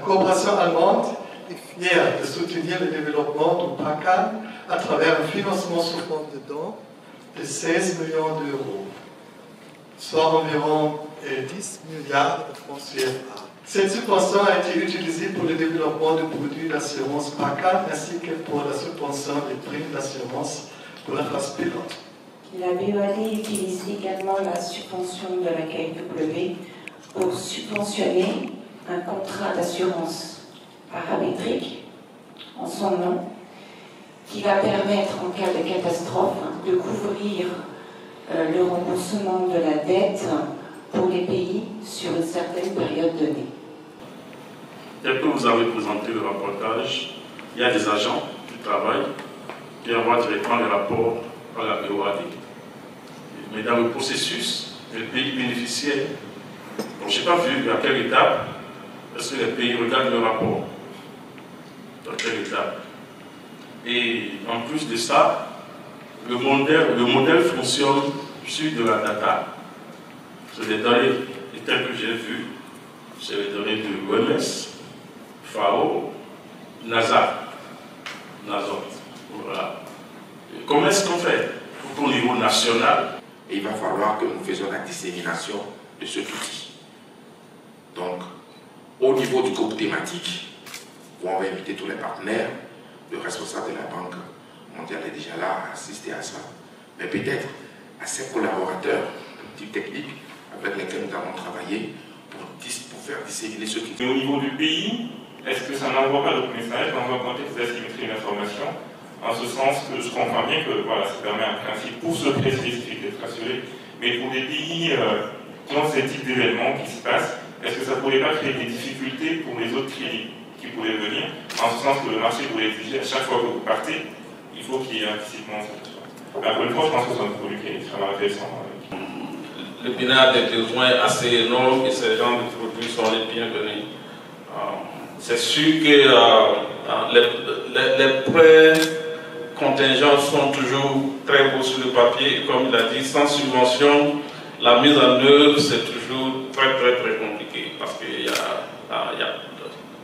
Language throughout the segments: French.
coopération allemande est fière de soutenir le développement du PACAN à travers un financement sous forme de dons de 16 millions d'euros, soit environ 10 milliards de francs CFA. Cette subvention a été utilisée pour le développement de produits d'assurance PACAN ainsi que pour la subvention des primes d'assurance pour la phase pilote. La BEAD utilise également la subvention de la KfW pour subventionner un contrat d'assurance paramétrique en son nom qui va permettre en cas de catastrophe de couvrir le remboursement de la dette pour les pays sur une certaine période donnée. Tel que vous avez présenté le reportage, il y a des agents qui travaillent, qui envoient directement les rapports à la BOAD. Mais dans le processus, les pays bénéficiaires, je n'ai pas vu à quelle étape est-ce que les pays regardent le rapport. Dans quelle étape. Et en plus de ça, le modèle fonctionne sur de la data. C'est des données telles que j'ai vues, c'est les données de l'OMS, FAO, NASA. Voilà. Et comment est-ce qu'on fait pour qu'au niveau national, et il va falloir que nous fassions la dissémination de cet outil. Donc, au niveau du groupe thématique, où on va inviter tous les partenaires, le responsable de la Banque mondiale est déjà là à assister à ça, mais peut-être à ses collaborateurs, type technique, avec lesquels nous allons travailler pour faire disséminer ce qui... Au niveau du pays, est-ce que ça n'envoie pas d'autres messages dans un contexte d'asymétrie d'information, en ce sens que je comprends bien que voilà, ça permet un principe pour ce très spécifique d'être assuré, mais pour des pays qui ont ce type d'événements qui se passent, est-ce que ça ne pourrait pas créer des difficultés pour les autres qui pourraient venir, en ce sens que le marché pourrait exiger à chaque fois que vous partez, il faut qu'il y ait un anticipement de cette chose. Encore une fois, je pense que c'est un produit qui est extrêmement intéressant. Le Bénin a des besoins assez énormes et ces genres de produits sont les bienvenus. C'est sûr que les prêts contingents sont toujours très beaux sur le papier. Comme il a dit, sans subvention, la mise en œuvre, c'est toujours très compliqué parce qu'il y a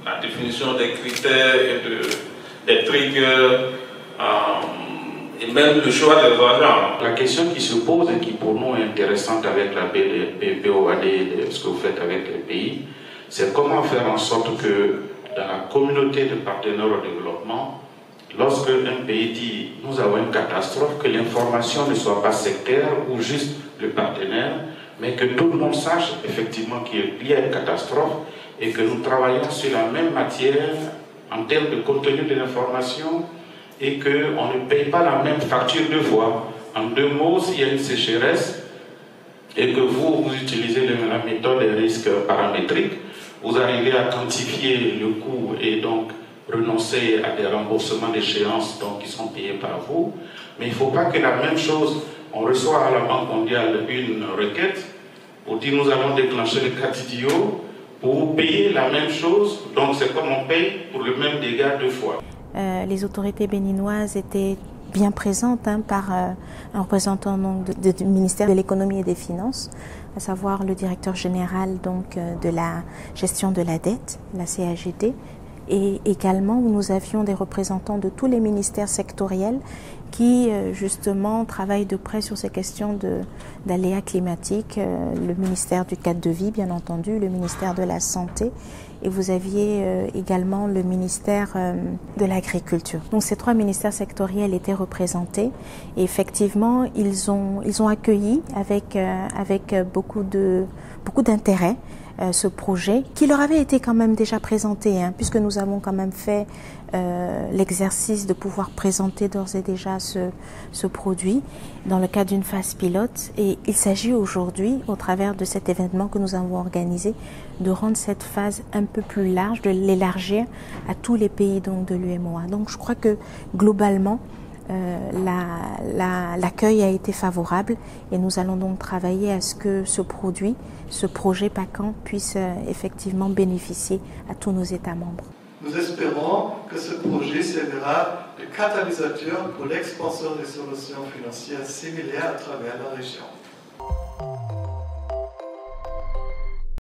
la définition des critères et des triggers et même le choix des agents. La question qui se pose et qui pour nous est intéressante avec la BOAD et ce que vous faites avec les pays, c'est comment faire en sorte que dans la communauté de partenaires au développement, lorsque un pays dit « nous avons une catastrophe », que l'information ne soit pas sectaire ou juste le partenaire, mais que tout le monde sache effectivement qu'il y a une catastrophe et que nous travaillons sur la même matière en termes de contenu de l'information et qu'on ne paye pas la même facture deux fois. En deux mots, s'il y a une sécheresse et que vous utilisez la méthode des risques paramétriques, vous arrivez à quantifier le coût et donc renoncer à des remboursements d'échéances qui sont payés par vous. Mais il ne faut pas que la même chose, on reçoit à la Banque mondiale une requête pour dire nous allons déclencher le cas idiot pour payer la même chose. Donc c'est comme on paye pour le même dégât deux fois. Les autorités béninoises étaient bien présentes par un représentant du ministère de l'économie et des finances, à savoir le directeur général de la gestion de la dette, la CAGD, et également nous avions des représentants de tous les ministères sectoriels qui justement travaillent de près sur ces questions d'aléas climatiques, le ministère du cadre de vie bien entendu, le ministère de la santé, et vous aviez également le ministère de l'agriculture. Donc ces trois ministères sectoriels étaient représentés et effectivement ils ont accueilli avec beaucoup d'intérêt ce projet qui leur avait été quand même déjà présenté, puisque nous avons quand même fait l'exercice de pouvoir présenter d'ores et déjà ce produit dans le cadre d'une phase pilote. Et il s'agit aujourd'hui, au travers de cet événement que nous avons organisé, de rendre cette phase un peu plus large, de l'élargir à tous les pays de l'UEMOA. Donc je crois que globalement, l'accueil a été favorable et nous allons donc travailler à ce que ce produit, ce projet PACAN puisse effectivement bénéficier à tous nos États membres. Nous espérons que ce projet servira de catalyseur pour l'expansion des solutions financières similaires à travers la région.